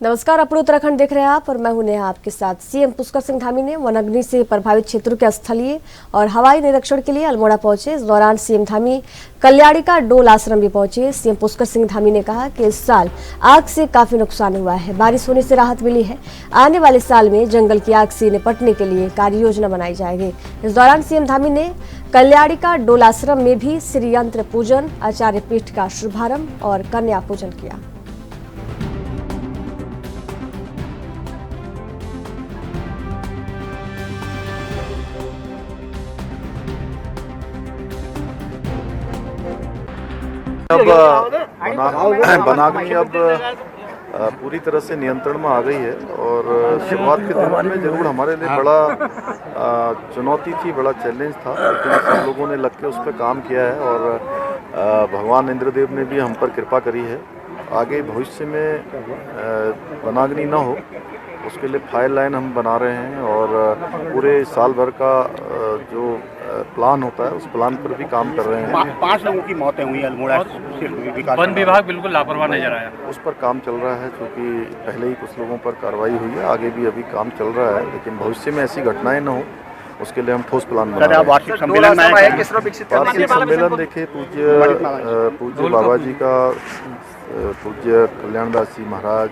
नमस्कार, अपने उत्तराखंड देख रहे हैं आप और मैं हूं नेहा आपके साथ। सीएम पुष्कर सिंह धामी ने वनाग्नि से प्रभावित क्षेत्रों के स्थलीय और हवाई निरीक्षण के लिए अल्मोड़ा पहुंचे। इस दौरान सीएम धामी कल्याणी का डोल आश्रम भी पहुंचे। सीएम पुष्कर सिंह धामी ने कहा कि इस साल आग से काफी नुकसान हुआ है, बारिश होने से राहत मिली है। आने वाले साल में जंगल की आग से निपटने के लिए कार्य योजना बनाई जाएगी। इस दौरान सीएम धामी ने कल्याणी का डोल आश्रम में भी श्री यंत्र पूजन, आचार्य पीठ का शुभारंभ और कन्या पूजन किया। अब वनाग्नि अब पूरी तरह से नियंत्रण में आ गई है और शुरुआत के दिनों में जरूर हमारे लिए बड़ा चुनौती थी, बड़ा चैलेंज था, लेकिन सब लोगों ने लग के उस पर काम किया है और भगवान इंद्रदेव ने भी हम पर कृपा करी है। आगे भविष्य में वनाग्नि न हो उसके लिए फायर लाइन हम बना रहे हैं और पूरे साल भर का जो प्लान होता है उस प्लान पर भी काम कर रहे हैं। 5 लोगों की मौतें हुई अल्मोड़ा विकास। वन विभाग बिल्कुल लापरवाह नजर आया। उस पर काम चल रहा है, क्योंकि पहले ही कुछ लोगों पर कार्रवाई हुई है, आगे भी अभी काम चल रहा है, लेकिन भविष्य में ऐसी घटनाएं न हो उसके लिए हम ठोस प्लान बना रहे हैं। वार्षिक सम्मेलन देखे पूज्य बाबा जी का, पूज्य कल्याणदास जी महाराज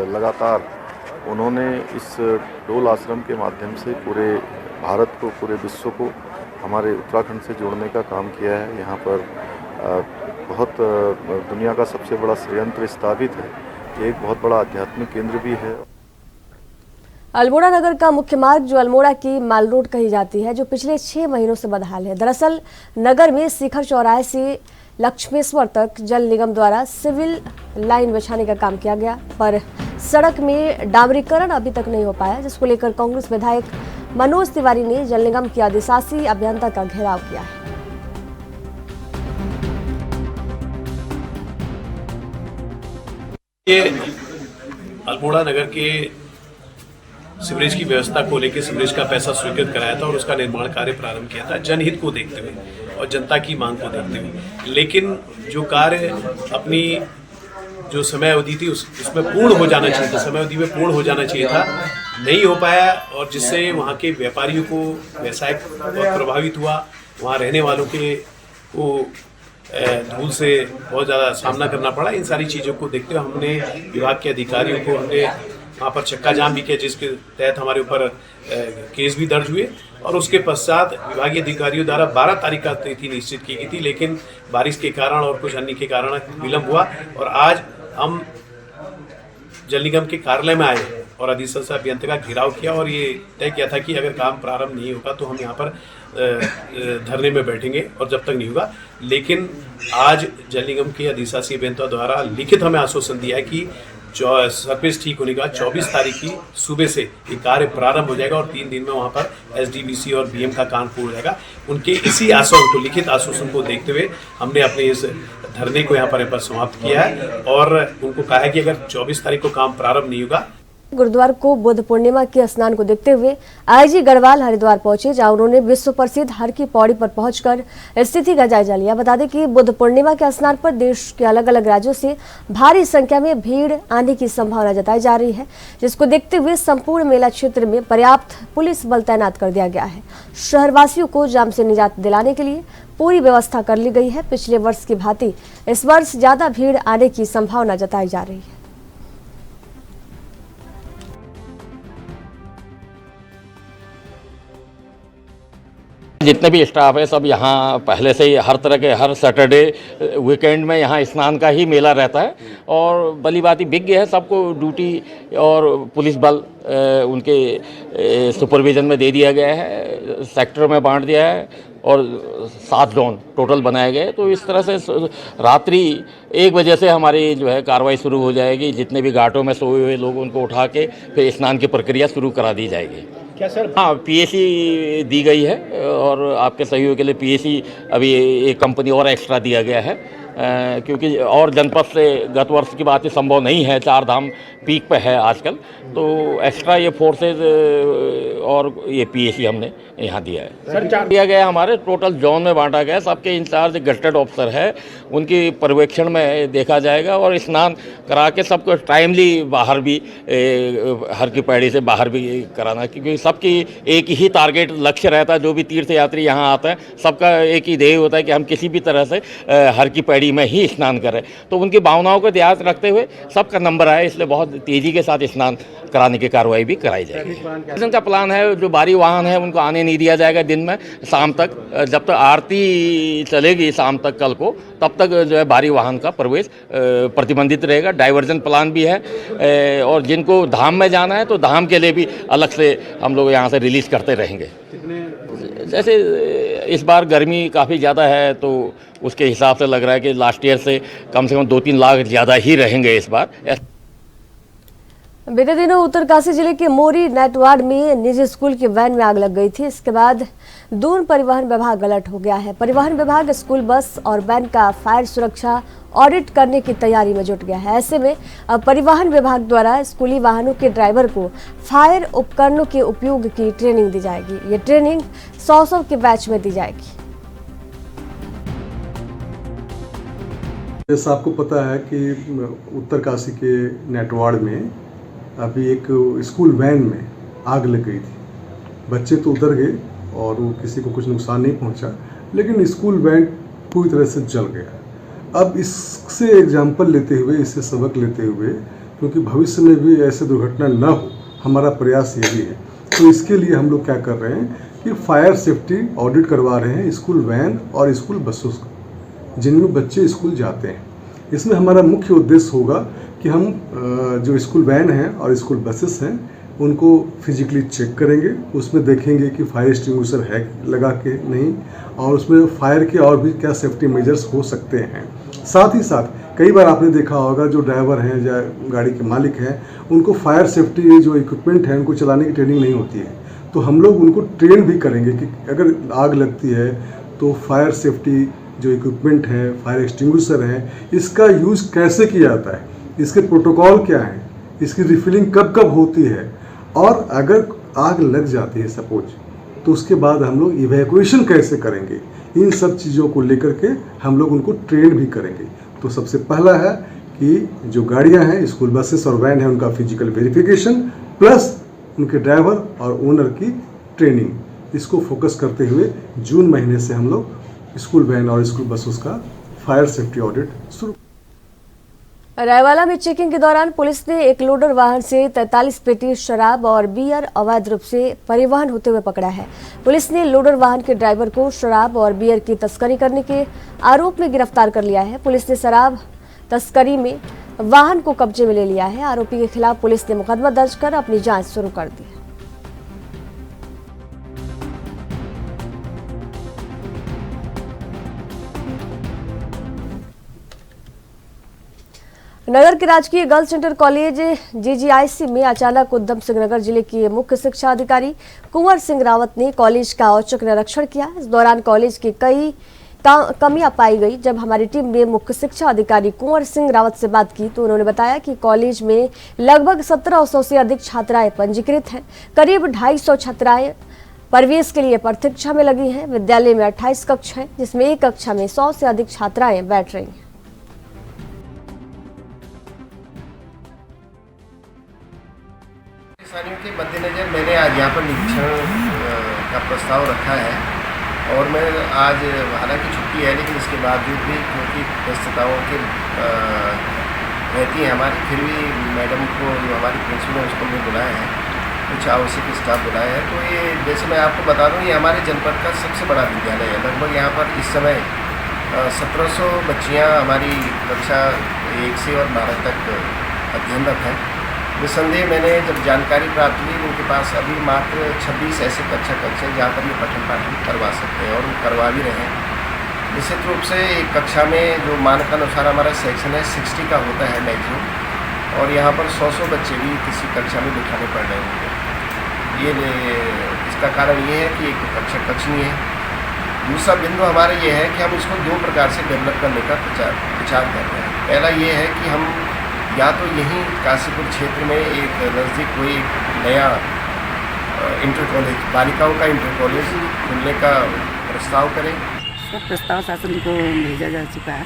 लगातार उन्होंने इस डोल आश्रम के माध्यम से पूरे भारत को, पूरे विश्व को हमारे उत्तराखंड से जोड़ने का काम किया है। यहाँ पर बहुत दुनिया का सबसे बड़ा संयंत्र स्थापित है, एक बहुत बड़ा आध्यात्मिक केंद्र भी है। अल्मोड़ा नगर का मुख्य मार्ग, जो अल्मोड़ा की माल रोड कही जाती है, जो पिछले 6 महीनों से बदहाल है। दरअसल नगर में शिखर चौराहे से लक्ष्मेश्वर तक जल निगम द्वारा सिविल लाइन बिछाने का काम किया गया, पर सड़क में डामरीकरण अभी तक नहीं हो पाया, जिसको लेकर कांग्रेस विधायक मनोज तिवारी ने जल निगम के अधिशासी अभियंता का घेराव किया है। ये अल्मोड़ा नगर के सीवरेज की व्यवस्था को लेकर सीवरेज का पैसा स्वीकृत कराया था और उसका निर्माण कार्य प्रारंभ किया था जनहित को देखते हुए और जनता की मांग को देखते हुए। लेकिन जो कार्य अपनी जो समय अवधि थी उसमें पूर्ण हो जाना चाहिए था, समय अवधि में पूर्ण हो जाना चाहिए था, नहीं हो पाया और जिससे वहाँ के व्यापारियों को व्यवसाय बहुत प्रभावित हुआ। वहाँ रहने वालों के को धूल से बहुत ज़्यादा सामना करना पड़ा। इन सारी चीज़ों को देखते हुए हमने विभाग के अधिकारियों को हमने वहाँ पर चक्का जाम भी किया, जिसके तहत हमारे ऊपर केस भी दर्ज हुए और उसके पश्चात विभागीय अधिकारियों द्वारा 12 तारीख का तिथि निश्चित की गई थी, लेकिन बारिश के कारण और कुछ अन्य के कारण विलम्ब हुआ और आज हम जल निगम के कार्यालय में आए और अधिशासी अभियंता का घेराव किया और ये तय किया था कि अगर काम प्रारंभ नहीं होगा तो हम यहाँ पर धरने में बैठेंगे और जब तक नहीं होगा। लेकिन आज जल निगम के अधिशासी अभियंता द्वारा लिखित हमें आश्वासन दिया है कि सरफेस ठीक होने के बाद 24 तारीख की सुबह से ये कार्य प्रारंभ हो जाएगा और 3 दिन में वहाँ पर एसडीबीसी और बीएम का काम पूर्ण हो जाएगा। उनके इसी आश्वासन को, लिखित आश्वासन को देखते हुए हमने अपने इस धरने को यहाँ पर समाप्त किया है और उनको कहा है कि अगर 24 तारीख को काम प्रारंभ नहीं होगा। गुरुद्वार को बुद्ध पूर्णिमा के स्नान को देखते हुए आईजी गढ़वाल हरिद्वार पहुंचे, जहां उन्होंने विश्व प्रसिद्ध हर की पौड़ी पर पहुंचकर स्थिति का जायजा लिया। बता दें कि बुद्ध पूर्णिमा के स्नान पर देश के अलग अलग राज्यों से भारी संख्या में भीड़ आने की संभावना जताई जा रही है, जिसको देखते हुए संपूर्ण मेला क्षेत्र में पर्याप्त पुलिस बल तैनात कर दिया गया है। शहरवासियों को जाम से निजात दिलाने के लिए पूरी व्यवस्था कर ली गई है। पिछले वर्ष की भांति इस वर्ष ज्यादा भीड़ आने की संभावना जताई जा रही है। जितने भी स्टाफ है सब यहाँ पहले से ही हर तरह के हर सैटरडे वीकेंड में यहाँ स्नान का ही मेला रहता है और भली भांति विज्ञ है, सबको ड्यूटी और पुलिस बल उनके सुपरविजन में दे दिया गया है, सेक्टर में बांट दिया है और 7 जोन टोटल बनाए गए। तो इस तरह से रात्रि 1 बजे से हमारी जो है कार्रवाई शुरू हो जाएगी। जितने भी घाटों में सोए हुए लोग उनको उठा के फिर स्नान की प्रक्रिया शुरू करा दी जाएगी। क्या सर? हाँ, पीएसी दी गई है और आपके सहयोग के लिए पीएसी अभी एक कंपनी और एक्स्ट्रा दिया गया है क्योंकि और जनपद से गत वर्ष की बात संभव नहीं है, 4 धाम पीक पे है आजकल, तो एक्स्ट्रा ये फोर्सेज और ये पीएसी हमने यहाँ दिया है। सर दिया गया हमारे टोटल जोन में बांटा गया, सबके इंचार्ज गजेटेड ऑफिसर है, उनकी पर्यवेक्षण में देखा जाएगा और स्नान करा के सबको टाइमली बाहर भी हर की पैड़ी से बाहर भी कराना, क्योंकि सबकी एक ही टारगेट लक्ष्य रहता है। जो भी तीर्थ यात्री यहाँ आते हैं सबका एक ही ध्येय होता है कि हम किसी भी तरह से हर की पैड़ी में ही स्नान करें, तो उनकी भावनाओं को ध्यान रखते हुए सबका नंबर आए, इसलिए बहुत तेज़ी के साथ स्नान कराने की कार्रवाई भी कराई जाएगी। प्रशासन का प्लान है, जो भारी वाहन है उनको आने नहीं दिया जाएगा दिन में, शाम तक, जब तक आरती चलेगी शाम तक कल को, तब तक जो है भारी वाहन का प्रवेश प्रतिबंधित रहेगा। डाइवर्जन प्लान भी है और जिनको धाम में जाना है तो धाम के लिए भी अलग से हम लोग यहाँ से रिलीज़ करते रहेंगे। जैसे इस बार गर्मी काफ़ी ज़्यादा है तो उसके हिसाब से लग रहा है कि लास्ट ईयर से कम 2-3 लाख ज़्यादा ही रहेंगे इस बार। बीते दिनों उत्तरकाशी जिले के मोरी नेटवार्ड में निजी स्कूल की वैन में आग लग गई थी। इसके बाद दून परिवहन विभाग अलर्ट हो गया है। परिवहन विभाग स्कूल बस और वैन का फायर सुरक्षा ऑडिट करने की तैयारी में जुट गया है। ऐसे में अब परिवहन विभाग द्वारा स्कूली वाहनों के ड्राइवर को फायर उपकरणों के उपयोग की ट्रेनिंग दी जाएगी। ये ट्रेनिंग 100 के बैच में दी जाएगी। जैसा आपको पता है कि उत्तरकाशी के नेटवार्ड में अभी एक स्कूल वैन में आग लग गई थी। बच्चे तो उतर गए और वो किसी को कुछ नुकसान नहीं पहुंचा, लेकिन स्कूल वैन पूरी तरह से जल गया। अब इससे एग्जाम्पल लेते हुए, इससे सबक लेते हुए, क्योंकि भविष्य में भी ऐसे दुर्घटना न हो, हमारा प्रयास यही है। तो इसके लिए हम लोग क्या कर रहे हैं कि फायर सेफ्टी ऑडिट करवा रहे हैं स्कूल वैन और स्कूल बसों का, जिनमें बच्चे स्कूल जाते हैं। इसमें हमारा मुख्य उद्देश्य होगा कि हम जो स्कूल वैन हैं और स्कूल बसेस हैं उनको फिजिकली चेक करेंगे, उसमें देखेंगे कि फायर एक्सटिंग्विशर है लगा के नहीं, और उसमें फायर के और भी क्या सेफ्टी मेजर्स हो सकते हैं। साथ ही साथ कई बार आपने देखा होगा जो ड्राइवर हैं या गाड़ी के मालिक हैं उनको फायर सेफ्टी जो इक्विपमेंट है उनको चलाने की ट्रेनिंग नहीं होती है, तो हम लोग उनको ट्रेन भी करेंगे कि अगर आग लगती है तो फायर सेफ्टी जो इक्विपमेंट है, फायर एक्सटिंग्विशर है, इसका यूज़ कैसे किया जाता है, इसके प्रोटोकॉल क्या हैं, इसकी रिफिलिंग कब कब होती है, और अगर आग लग जाती है सपोज तो उसके बाद हम लोग इवैक्यूएशन कैसे करेंगे, इन सब चीज़ों को लेकर के हम लोग उनको ट्रेन भी करेंगे। तो सबसे पहला है कि जो गाड़ियां हैं स्कूल बसेस और वैन है उनका फिजिकल वेरिफिकेशन प्लस उनके ड्राइवर और ओनर की ट्रेनिंग, इसको फोकस करते हुए जून महीने से हम लोग स्कूल वैन और स्कूल बसों का फायर सेफ्टी ऑडिट शुरू। रायवाला में चेकिंग के दौरान पुलिस ने एक लोडर वाहन से 43 पेटी शराब और बियर अवैध रूप से परिवहन होते हुए पकड़ा है। पुलिस ने लोडर वाहन के ड्राइवर को शराब और बियर की तस्करी करने के आरोप में गिरफ्तार कर लिया है। पुलिस ने शराब तस्करी में वाहन को कब्जे में ले लिया है। आरोपी के खिलाफ पुलिस ने मुकदमा दर्ज कर अपनी जांच शुरू कर दी। नगर के राजकीय गर्ल्स इंटर कॉलेज जीजीआईसी में अचानक उधम सिंह नगर जिले के मुख्य शिक्षा अधिकारी कुंवर सिंह रावत ने कॉलेज का औचक निरीक्षण किया। इस दौरान कॉलेज की कई कमियां पाई गई। जब हमारी टीम ने मुख्य शिक्षा अधिकारी कुंवर सिंह रावत से बात की तो उन्होंने बताया कि कॉलेज में लगभग 1700 से अधिक छात्राएं पंजीकृत हैं। करीब 250 छात्राएं प्रवेश के लिए प्रतीक्षा में लगी हैं। विद्यालय में 28 कक्ष हैं, जिसमें एक कक्षा में 100 से अधिक छात्राएं बैठ रही हैं। परेशानियों के मद्देनजर मैंने आज यहाँ पर निरीक्षण का प्रस्ताव रखा है और मैं आज हालांकि छुट्टी है लेकिन इसके बावजूद भी क्योंकि व्यस्तताओं के रहती है हमारी, फिर भी मैडम को जो हमारी प्रिंसिपल है उसको हमने बुलाया है, कुछ आवश्यक स्टाफ बुलाया है। तो ये जैसे मैं आपको बता दूँ ये हमारे जनपद का सबसे बड़ा विद्यालय है। लगभग यहाँ पर इस समय 1700 बच्चियाँ हमारी कक्षा 1 से और 12 तक अध्ययनरत हैं। निसंदेह मैंने जब जानकारी प्राप्त हुई उनके पास अभी मात्र 26 ऐसे कक्षा हैं जहाँ पर ये पठन पाठन करवा सकते हैं और वो करवा भी रहे हैं। निश्चित रूप से एक कक्षा में जो मानकानुसार हमारा सेक्शन है 60 का होता है मैक्सिमम, और यहाँ पर 100 बच्चे भी किसी कक्षा में बिठाने पड़ रहे होंगे। ये इसका कारण ये है कि एक कक्षा कक्ष नहीं है, दूसरा बिंदु हमारा ये है कि हम इसको दो प्रकार से डेवलप करने का विचार कर रहे हैं। पहला ये है कि हम या तो यहीं काशीपुर क्षेत्र में एक नज़दीक कोई नया इंटर कॉलेज, बालिकाओं का इंटर कॉलेज खुलने का प्रस्ताव करें। सब प्रस्ताव शासन को भेजा जा चुका है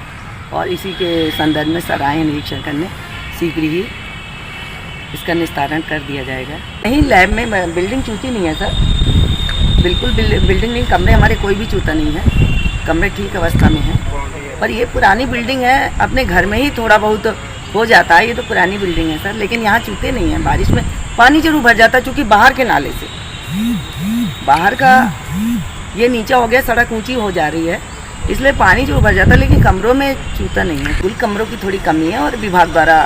और इसी के संदर्भ में सर आए निरीक्षण करने, शीघ्र ही इसका निस्तारण कर दिया जाएगा। नहीं, लैब में बिल्डिंग चूती नहीं है सर, बिल्कुल बिल्डिंग नहीं, कमरे हमारे कोई भी चूता नहीं है, कमरे ठीक अवस्था में हैं। पर ये पुरानी बिल्डिंग है, अपने घर में ही थोड़ा बहुत हो जाता है, ये तो पुरानी बिल्डिंग है सर, लेकिन यहाँ चूते नहीं हैं। बारिश में पानी जरूर भर जाता है, चूँकि बाहर के नाले से, बाहर का ये नीचा हो गया, सड़क ऊंची हो जा रही है, इसलिए पानी जो भर जाता है, लेकिन कमरों में चूता नहीं है। कुल कमरों की थोड़ी कमी है और विभाग द्वारा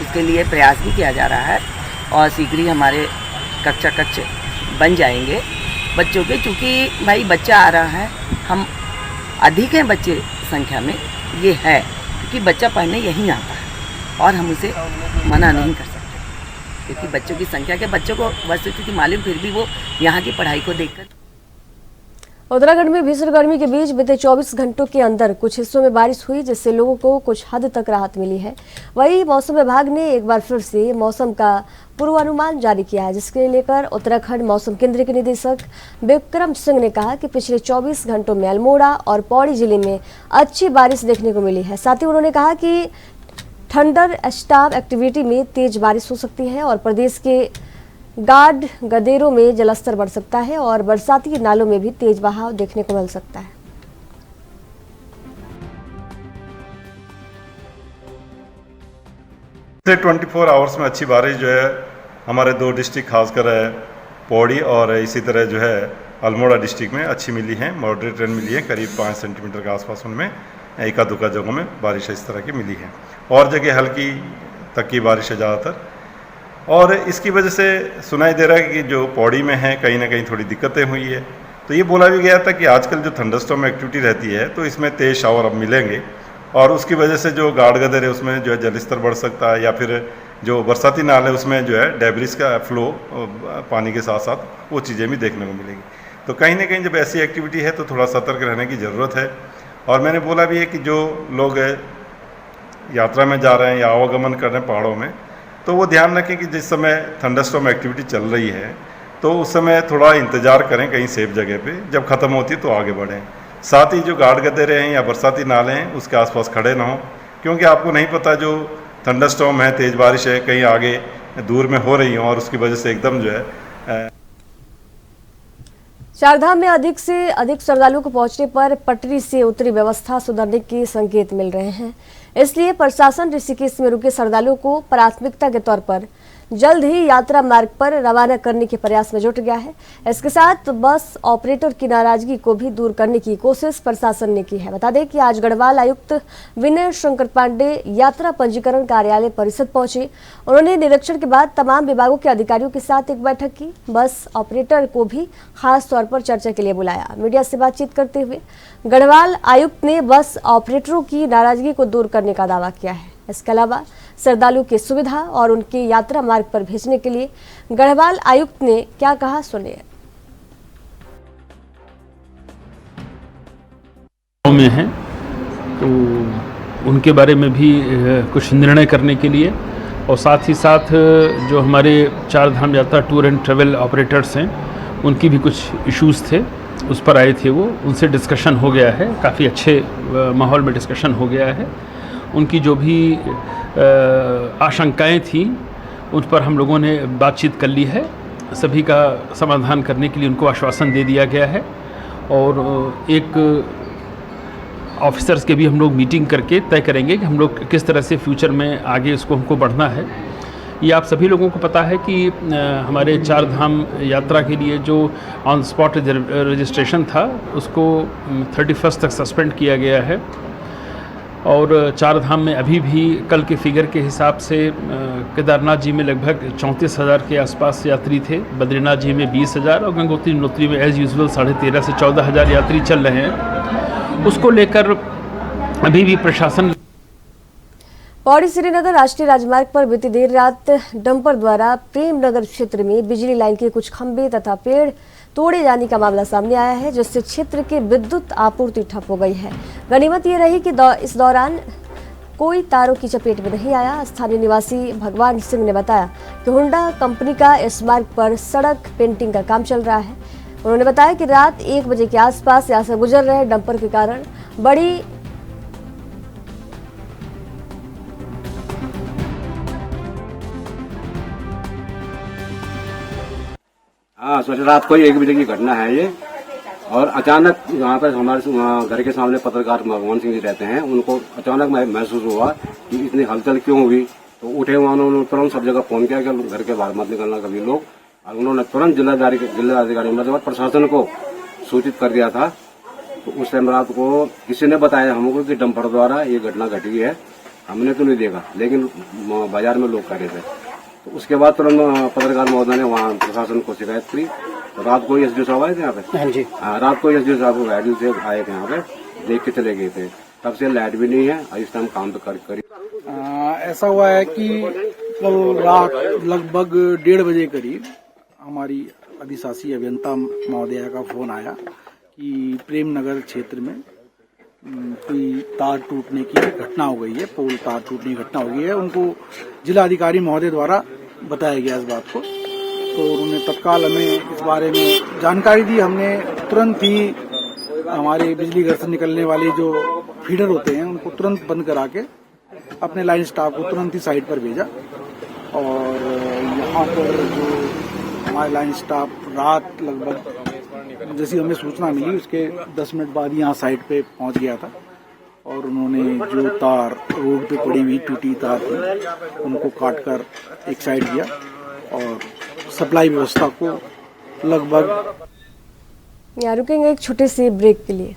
उसके लिए प्रयास भी किया जा रहा है और शीघ्र ही हमारे कक्ष बन जाएंगे बच्चों के। चूँकि भाई बच्चा आ रहा है, हम अधिक हैं बच्चे संख्या में, ये है क्योंकि बच्चा पढ़ने यहीं आता है और हम उसे मना नहीं कर सकते, क्योंकि बच्चों की संख्या के बच्चों को वस्तुस्थिति मालूम, फिर भी वो यहाँ की पढ़ाई को देखकर। उत्तराखंड में भीषण गर्मी के बीच बीते 24 घंटों के अंदर कुछ हिस्सों में बारिश हुई, जिससे लोगों को कुछ हद तक राहत मिली है। वहीं मौसम विभाग ने एक बार फिर से मौसम का पूर्वानुमान जारी किया है, जिसके लेकर उत्तराखंड मौसम केंद्र के निदेशक विक्रम सिंह ने कहा कि पिछले 24 घंटों में अल्मोड़ा और पौड़ी जिले में अच्छी बारिश देखने को मिली है। साथ ही उन्होंने कहा कि थंडर स्टॉर्म एक्टिविटी में तेज बारिश हो सकती है और प्रदेश के गाड गदेरों में जलस्तर बढ़ सकता है और बरसाती नालों में भी तेज बहाव देखने को मिल सकता है। पिछले 24 आवर्स में अच्छी बारिश जो है हमारे दो डिस्ट्रिक्ट खासकर है पौड़ी और इसी तरह जो है अल्मोड़ा डिस्ट्रिक्ट में अच्छी मिली है, मॉडरेट रेन मिली है, करीब 5 सेंटीमीटर के आसपास। उनमें एका दुका जगहों में बारिश इस तरह की मिली है और जगह हल्की तक की बारिश है ज़्यादातर। और इसकी वजह से सुनाई दे रहा है कि जो पौड़ी में है कहीं ना कहीं थोड़ी दिक्कतें हुई है। तो ये बोला भी गया था कि आजकल जो थंडरस्टॉर्म एक्टिविटी रहती है तो इसमें तेज़ शावर अब मिलेंगे और उसकी वजह से जो गाढ़ गदर है उसमें जो है जलस्तर बढ़ सकता है, या फिर जो बरसाती नाल है उसमें जो है डेब्रिस का फ्लो पानी के साथ साथ वो चीज़ें भी देखने को मिलेगी। तो कहीं ना कहीं जब ऐसी एक्टिविटी है तो थोड़ा सतर्क रहने की ज़रूरत है। और मैंने बोला भी है कि जो लोग यात्रा में जा रहे हैं या आवागमन कर रहे हैं पहाड़ों में, तो वो ध्यान रखें कि जिस समय थंडरस्टॉर्म एक्टिविटी चल रही है तो उस समय थोड़ा इंतज़ार करें कहीं सेफ जगह पे, जब ख़त्म होती है तो आगे बढ़ें। साथ ही जो गाढ़ गदेरे हैं या बरसाती नाले हैं उसके आसपास खड़े ना हों, क्योंकि आपको नहीं पता जो थंडरस्टॉर्म है, तेज़ बारिश है, कहीं आगे दूर में हो रही हो और उसकी वजह से एकदम जो है। चारधाम में अधिक से अधिक श्रद्धालुओं को पहुंचने पर पटरी से उत्तरी व्यवस्था सुधरने के संकेत मिल रहे हैं, इसलिए प्रशासन ऋषिकेश में रुके श्रद्धालुओं को प्राथमिकता के तौर पर जल्द ही यात्रा मार्ग पर रवाना करने के प्रयास में जुट गया है। इसके साथ बस ऑपरेटर की नाराजगी को भी दूर करने की कोशिश प्रशासन ने की है। बता दें कि आज गढ़वाल आयुक्त विनय शंकर पांडे यात्रा पंजीकरण कार्यालय परिषद पहुंचे। उन्होंने निरीक्षण के बाद तमाम विभागों के अधिकारियों के साथ एक बैठक की। बस ऑपरेटर को भी खास तौर पर चर्चा के लिए बुलाया। मीडिया से बातचीत करते हुए गढ़वाल आयुक्त ने बस ऑपरेटरों की नाराजगी को दूर करने का दावा किया है। इसके अलावा श्रद्धालु की सुविधा और उनके यात्रा मार्ग पर भेजने के लिए गढ़वाल आयुक्त ने क्या कहा, सुनिए। में हैं तो उनके बारे में भी कुछ निर्णय करने के लिए, और साथ ही साथ जो हमारे चारधाम यात्रा टूर एंड ट्रेवल ऑपरेटर्स हैं उनकी भी कुछ इश्यूज़ थे, उस पर आए थे। वो उनसे डिस्कशन हो गया है, काफ़ी अच्छे माहौल में डिस्कशन हो गया है। उनकी जो भी आशंकाएं थी उन पर हम लोगों ने बातचीत कर ली है, सभी का समाधान करने के लिए उनको आश्वासन दे दिया गया है। और एक ऑफिसर्स के भी हम लोग मीटिंग करके तय करेंगे कि हम लोग किस तरह से फ्यूचर में आगे इसको हमको बढ़ना है। ये आप सभी लोगों को पता है कि हमारे चारधाम यात्रा के लिए जो ऑन स्पॉट रजिस्ट्रेशन था उसको 31 तक सस्पेंड किया गया है। और चारधाम में अभी भी कल के फिगर के हिसाब से केदारनाथ जी में लगभग 34,000 के आसपास यात्री थे, बद्रीनाथ जी में 20,000 और गंगोत्री यमुनोत्री में एज़ यूजुअल 13,500 से 14,000 यात्री चल रहे हैं। उसको लेकर अभी भी प्रशासन। पौड़ी श्रीनगर राष्ट्रीय राजमार्ग पर बीती देर रात डंपर द्वारा प्रेमनगर क्षेत्र में बिजली लाइन के कुछ खंभे तथा पेड़ तोड़े जाने का मामला सामने आया है, जिससे क्षेत्र की विद्युत आपूर्ति ठप हो गई है। गनीमत ये रही कि इस दौरान कोई तारों की चपेट में नहीं आया। स्थानीय निवासी भगवान सिंह ने बताया कि होंडा कंपनी का इस मार्ग पर सड़क पेंटिंग का काम चल रहा है। उन्होंने बताया कि रात 1 बजे के आसपास यहाँ से गुजर रहे डंपर के कारण बड़ी हाँ, सोच रात को 1 बजे की घटना है ये। और अचानक यहाँ पर हमारे घर के सामने पत्रकार भगवान सिंह जी रहते हैं, उनको अचानक महसूस हुआ कि इतनी हलचल क्यों हुई। तो उठे उन्होंने तुरंत सब जगह फोन किया कि घर के बाहर मत निकलना कभी लोग। और उन्होंने तुरंत जिलाधिकारी मतलब प्रशासन को सूचित कर दिया था। तो उस टाइम रात को किसी ने बताया हमको कि डंपर द्वारा ये घटना घटी है। हमने तो नहीं देखा, लेकिन बाजार में लोग कह रहे थे। तो उसके बाद तुरंत पत्रकार महोदय ने वहाँ प्रशासन को शिकायत की। तो रात को एसडीओ साहब आए थे यहाँ पे। हाँ जी, रात को एसडीओ साहब गाड़ी से आए थे यहाँ पे, देख के चले गए थे। तब से लाइट भी नहीं है और इस टाइम काम तो कर ऐसा हुआ है कि कल रात लगभग 1:30 बजे करीब हमारी अधिशासी अभियंता महोदया का फोन आया कि प्रेमनगर क्षेत्र में कोई तार टूटने की घटना हो गई है, पोल तार टूटने की घटना हो गई है। उनको जिलाधिकारी महोदय द्वारा बताया गया इस बात को। तो उन्होंने तत्काल हमें इस बारे में जानकारी दी। हमने तुरंत ही हमारे बिजली घर से निकलने वाले जो फीडर होते हैं उनको तुरंत बंद करा के अपने लाइन स्टाफ को तुरंत ही साइट पर भेजा। और यहाँ पर जो हमारे लाइन स्टाफ रात लगभग जैसी हमें सूचना मिली उसके 10 मिनट बाद यहाँ साइट पे पहुँच गया था। और उन्होंने जो तार रोड पे पड़ी हुई टूटी तार थी उनको काट कर एक साइड किया और सप्लाई व्यवस्था को लगभग। यहाँ रुकेंगे एक छोटे से ब्रेक के लिए।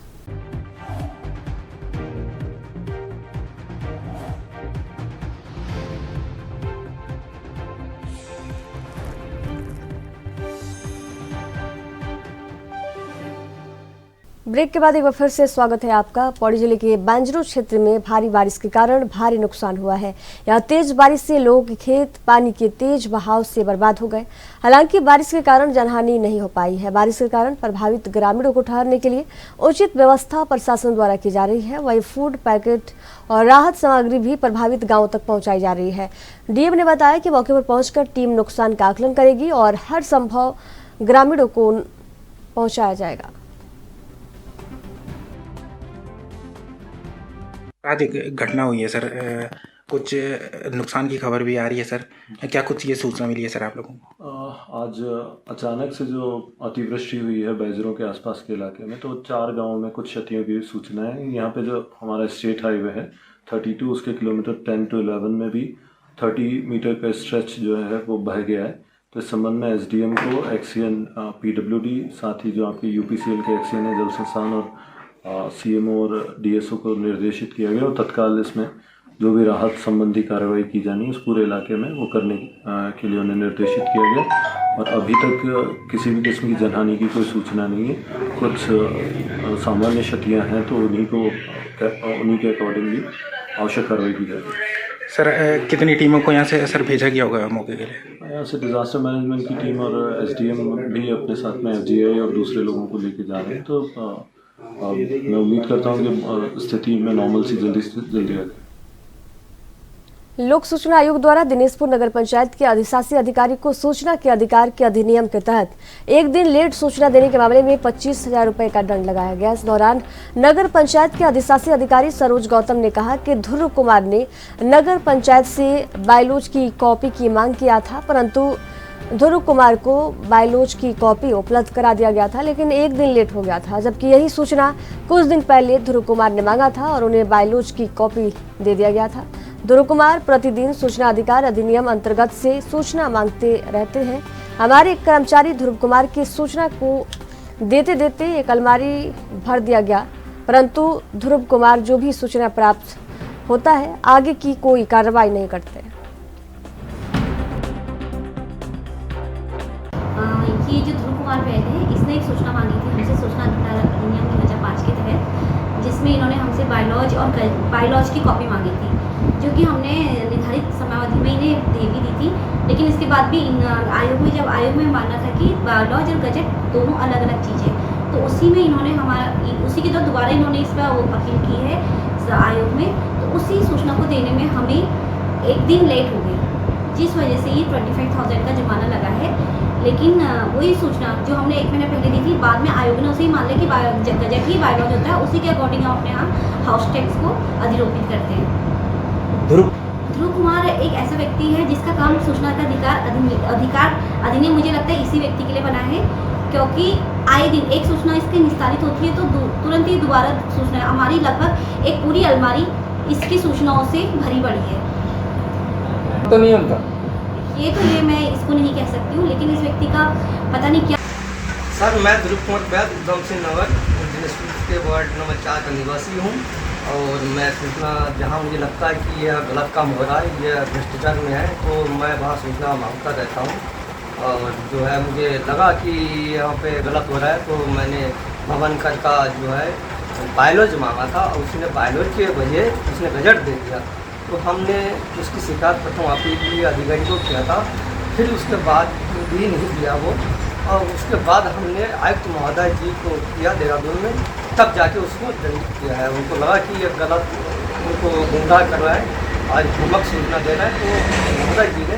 ब्रेक के बाद एक बार फिर से स्वागत है आपका। पौड़ी जिले के बांजरू क्षेत्र में भारी बारिश के कारण भारी नुकसान हुआ है। यहाँ तेज बारिश से लोगों के खेत पानी के तेज बहाव से बर्बाद हो गए। हालांकि बारिश के कारण जनहानि नहीं हो पाई है। बारिश के कारण प्रभावित ग्रामीणों को ठहरने के लिए उचित व्यवस्था प्रशासन द्वारा की जा रही है। वही फूड पैकेट और राहत सामग्री भी प्रभावित गाँव तक पहुँचाई जा रही है। डीएम ने बताया कि मौके पर पहुँचकर टीम नुकसान का आकलन करेगी और हर संभव ग्रामीणों को पहुँचाया जाएगा। आज एक घटना हुई है सर, कुछ नुकसान की खबर भी आ रही है सर। क्या कुछ ये सूचना मिली है सर आप लोगों को? आज अचानक से जो अतिवृष्टि हुई है बैजरों के आसपास के इलाके में, तो 4 गांवों में कुछ क्षतियों की सूचना है। यहाँ पे जो हमारा स्टेट हाईवे है 32 उसके किलोमीटर 10 to 11 में भी 30 मीटर का स्ट्रेच जो है वो बह गया है। तो इस संबंध में एसडीएम को एक्सीएन पीडब्ल्यूडी साथ ही जो आपकी यूपीसीएल के एक्सीएन है जल संस्थान और सीएमओ और डीएसओ को निर्देशित किया गया और तत्काल इसमें जो भी राहत संबंधी कार्रवाई की जानी है उस पूरे इलाके में वो करने के लिए उन्हें निर्देशित किया गया। और अभी तक किसी भी किस्म की जनहानि की कोई सूचना नहीं है। कुछ सामान्य क्षतियाँ हैं तो उन्हीं के अकॉर्डिंगली आवश्यक कार्रवाई की जाएगी। सर कितनी टीमों को यहाँ से सर भेजा गया होगा मौके के लिए? यहाँ से डिज़ास्टर मैनेजमेंट की टीम और एसडीएम भी अपने साथ में एफजीआई और दूसरे लोगों को लेके जा रहे हैं। तो मैं उम्मीद करता हूँ कि स्थिति में नॉर्मल सी जल्दी से जल्दी आ जाए। लोक सूचना आयोग द्वारा दिनेशपुर नगर पंचायत के अधिशासी अधिकारी को सूचना के अधिकार के अधिनियम के तहत एक दिन लेट सूचना देने के मामले में 25,000 रुपए का दंड लगाया गया। इस दौरान नगर पंचायत के अधिशासी अधिकारी सरोज गौतम ने कहा कि ध्रुव कुमार ने नगर पंचायत से बायलॉज की कॉपी की मांग किया था, परंतु ध्रुव कुमार को बायलॉज की कॉपी उपलब्ध करा दिया गया था, लेकिन एक दिन लेट हो गया था। जबकि यही सूचना कुछ दिन पहले ध्रुव कुमार ने मांगा था और उन्हें बायलॉज की कॉपी दे दिया गया था। ध्रुव कुमार प्रतिदिन सूचना अधिकार अधिनियम अंतर्गत से सूचना मांगते रहते हैं। हमारे कर्मचारी ध्रुव कुमार की सूचना को देते देते एक अलमारी भर दिया गया, परंतु ध्रुव कुमार जो भी सूचना प्राप्त होता है आगे की कोई कार्रवाई नहीं करते। ये जो ध्रुव कुमार वैद है, इसने एक सूचना मांगी थी हमसे सूचना अधिकार अधिनियम 2005 के तहत, जिसमें इन्होंने हमसे बायोलॉज की कॉपी मांगी थी, जो कि हमने निर्धारित समयावधि में इन्हें दे भी दी थी। लेकिन इसके बाद भी आयोग में मानना था कि बायोलॉज और गजट दोनों अलग अलग चीज़ें, तो उसी में इन्होंने उसी के दौरान दोबारा इन्होंने इस पर अपील की है आयोग में। तो उसी सूचना को देने में हमें एक दिन लेट हो गई, जिस वजह से ये 25,000 का जुर्माना लगा है। लेकिन वही सूचना जो हमने 1 महीने पहले दी थी, बाद में आयोग ने उसे ही मान लिया कि गजट ही बायोलॉज होता है, उसी के अकॉर्डिंग हम अपने यहाँ हाउस टैक्स को अधिरोपित करते हैं। ध्रुव कुमार एक ऐसा व्यक्ति है जिसका काम सूचना का अधिकार अधिनियम मुझे लगता है इसी व्यक्ति के लिए बना है, क्योंकि आए दिन एक सूचना इसके निस्तारित होती है तो तुरंत ही दोबारा सूचना, हमारी लगभग एक पूरी अलमारी इसकी सूचनाओं से भरी पड़ी है। तो नहीं होता ये मैं इसको नहीं कह सकती हूँ, लेकिन इस व्यक्ति का पता नहीं क्या। सर, मैं ध्रुव कुमार बैद उधम सिंह नगर के वार्ड नंबर 4 का निवासी हूँ, और मैं सूचना जहाँ मुझे लगता है कि यह गलत काम हो रहा है, यह भ्रष्टाचार में है, तो मैं वहाँ सूचना मांगता रहता हूँ। और जो है मुझे लगा कि यहाँ पे गलत हो रहा है, तो मैंने भवन कर का जो है बायोलॉज मांगा था, और उसने बायोलॉज के बजाय उसने गजट दे दिया। तो हमने उसकी शिकायत प्रथम अपील अधिकारी को किया था, फिर उसके बाद भी नहीं दिया वो, और उसके बाद हमने आयुक्त महोदय जी को किया देहरादून में, तब जाके उसको दंडित किया है। उनको लगा कि ये गलत उनको गुमराह कर रहा है, आज भूमक सूचना दे रहा है, तो महोदय जी ने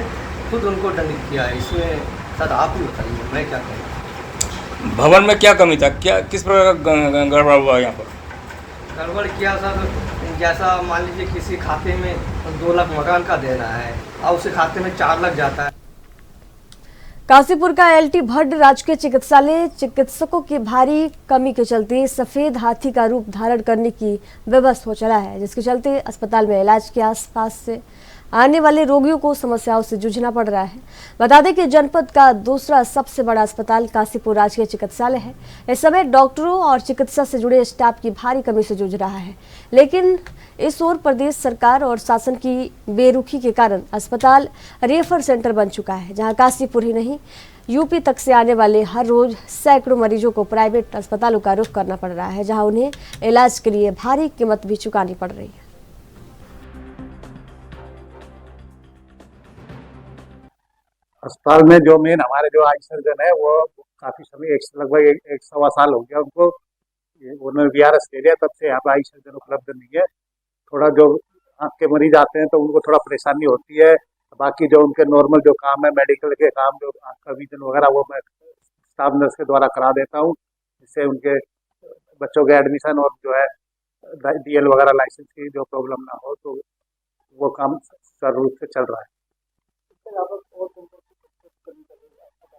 खुद उनको दंडित किया है। इसमें सर आप ही बताइए, मैं क्या कहूँ। भवन में क्या कमी था, क्या किस प्रकार गड़बड़ हुआ यहाँ पर? गड़बड़ किया सर, जैसा मान लीजिए किसी खाते में 2 लाख मकान का देना है और उसे खाते में 4 लाख जाता है। काशीपुर का LT भट्ट राजकीय चिकित्सालय चिकित्सकों की भारी कमी के चलते सफेद हाथी का रूप धारण करने की विवश हो चला है, जिसके चलते अस्पताल में इलाज के आसपास से आने वाले रोगियों को समस्याओं से जूझना पड़ रहा है। बता दें कि जनपद का दूसरा सबसे बड़ा अस्पताल काशीपुर राजकीय चिकित्सालय है। इस समय डॉक्टरों और चिकित्सा से जुड़े स्टाफ की भारी कमी से जूझ रहा है, लेकिन इस ओर प्रदेश सरकार और शासन की बेरुखी के कारण अस्पताल रेफर सेंटर बन चुका है, जहां काशीपुर ही नहीं यूपी तक से आने वाले हर रोज सैकड़ों मरीजों को प्राइवेट अस्पतालों का रुख करना पड़ रहा है, जहां उन्हें इलाज के लिए भारी कीमत भी चुकानी पड़ रही है। अस्पताल में जो मेन हमारे जो आई सर्जन है वो काफी समय लगभग 1-1.25 साल हो गया उनको, उन्होंने VRS ले लिया, तब से यहाँ पे आई सर्जन उपलब्ध नहीं है। थोड़ा जो आँख के मरीज आते हैं तो उनको थोड़ा परेशानी होती है, बाकी जो उनके नॉर्मल जो काम है मेडिकल के काम, जो आँख का विजन वगैरह, वो मैं स्टाफ नर्स के द्वारा करा देता हूँ, जिससे उनके बच्चों के एडमिशन और जो है DL वगैरह लाइसेंस की जो प्रॉब्लम ना हो, तो वो काम सुचारू रूप से चल रहा है।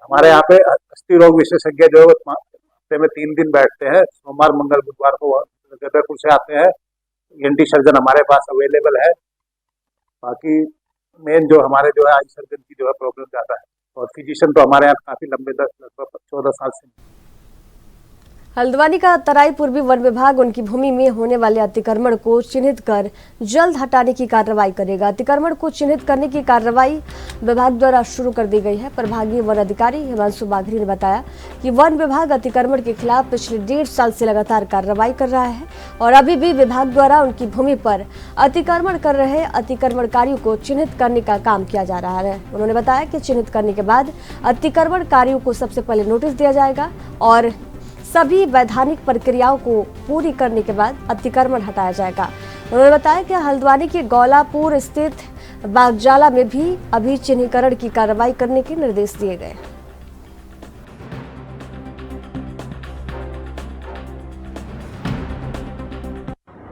हमारे यहाँ पे अस्थि रोग विशेषज्ञ जो हफ्ते में 3 दिन बैठते हैं, सोमवार मंगल बुधवार को जबलपुर से आते हैं। ENT सर्जन हमारे पास अवेलेबल है। बाकी मेन जो हमारे जो है आई सर्जन की जो है प्रॉब्लम ज़्यादा है, और फिजिशियन तो हमारे यहाँ काफ़ी लंबे 14 साल से। हल्द्वानी का तराई पूर्वी वन विभाग उनकी भूमि में होने वाले अतिक्रमण को चिन्हित कर जल्द हटाने की कार्रवाई करेगा। अतिक्रमण को चिन्हित करने की कार्रवाई विभाग द्वारा शुरू कर दी गई है। प्रभागीय वन अधिकारी हिमांशु बाघरी ने बताया कि वन विभाग अतिक्रमण के खिलाफ पिछले 1.5 साल से लगातार कार्रवाई कर रहा है, और अभी भी विभाग द्वारा उनकी भूमि पर अतिक्रमण कर रहे अतिक्रमणकारियों को चिन्हित करने का काम किया जा रहा है। उन्होंने बताया कि चिन्हित करने के बाद अतिक्रमणकारियों को सबसे पहले नोटिस दिया जाएगा, और सभी वैधानिक प्रक्रियाओं को पूरी करने के बाद अतिक्रमण हटाया जाएगा। उन्होंने बताया कि हल्द्वानी के गौलापुर स्थित बागजाला में भी अभी चिन्हीकरण की कार्रवाई करने के निर्देश दिए गए।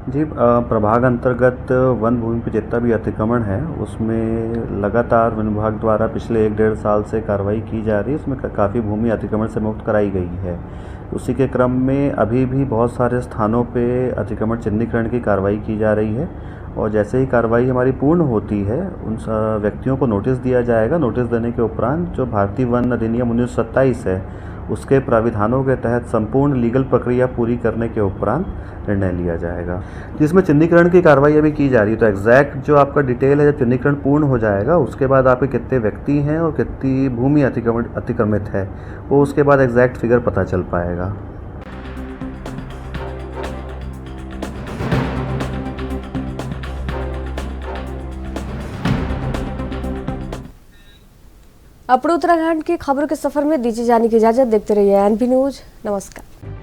जी, प्रभाग अंतर्गत वन भूमि पर जितना भी अतिक्रमण है उसमें लगातार वन विभाग द्वारा पिछले 1-1.5 साल से कार्रवाई की जा रही है। उसमें काफ़ी भूमि अतिक्रमण से मुक्त कराई गई है। उसी के क्रम में अभी भी बहुत सारे स्थानों पे अतिक्रमण चिन्हीकरण की कार्रवाई की जा रही है, और जैसे ही कार्रवाई हमारी पूर्ण होती है उन व्यक्तियों को नोटिस दिया जाएगा। नोटिस देने के उपरांत जो भारतीय वन अधिनियम 1927 है उसके प्राविधानों के तहत संपूर्ण लीगल प्रक्रिया पूरी करने के उपरांत निर्णय लिया जाएगा, जिसमें चिन्हीकरण की कार्रवाई अभी की जा रही है। तो एग्जैक्ट जो आपका डिटेल है, जब चिन्हीकरण पूर्ण हो जाएगा उसके बाद आपके कितने व्यक्ति हैं और कितनी भूमि अतिक्रमित है, वो उसके बाद एग्जैक्ट फिगर पता चल पाएगा। अपने उत्तराखंड की खबरों के सफर में दीजिए जाने की इजाजत। देखते रहिए एनबी न्यूज। नमस्कार।